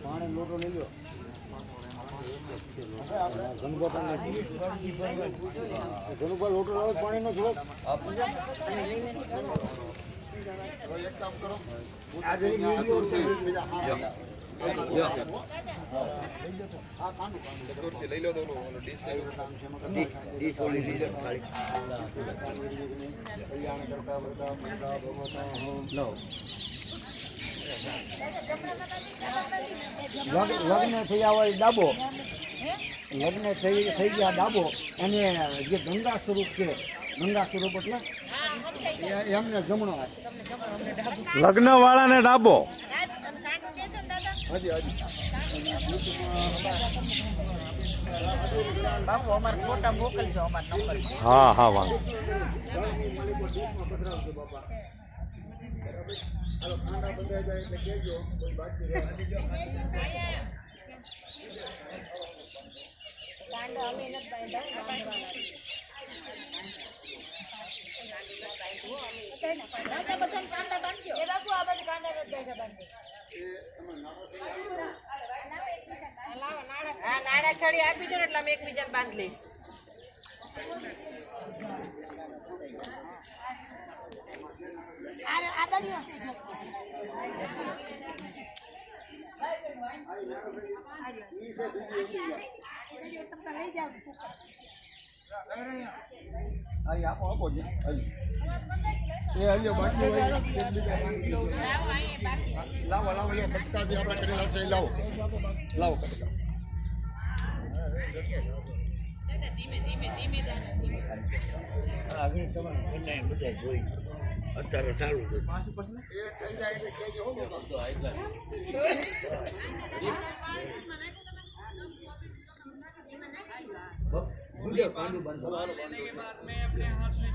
પાણી લોટો લઈ લો ઘણું લોટો લાવો પાણી નો થોડોક એક કામ કરો લઈ લો લગ્ન થઈ આવે ડાબો લગ્ન થઈ ગયા ડાબો અને જે ગંગા સ્વરૂપ છે ગંગા સ્વરૂપ એટલે એમને જમણો લગ્ન વાળાને ડાબો બાપુ અમારે ફોટા મોકલજો અમારા નંબર. હા હા વાંધો નાડા છડી આપી દો એટલે અમે એકબીજાને બાંધ લઈશ. આપો છે એ હજો બાકી લાવો લાવો એ કટકા જે આપણે કરેલા છે લાવો લાવો કટકા ધીમે ધીમે ધીમે આગળ તમારે બધા જોઈ અત્યારે ચાલુ છે 5% એ થઈ જાય એટલે કહેજો હો બાબા पानी बंद मैं अपने हाथ में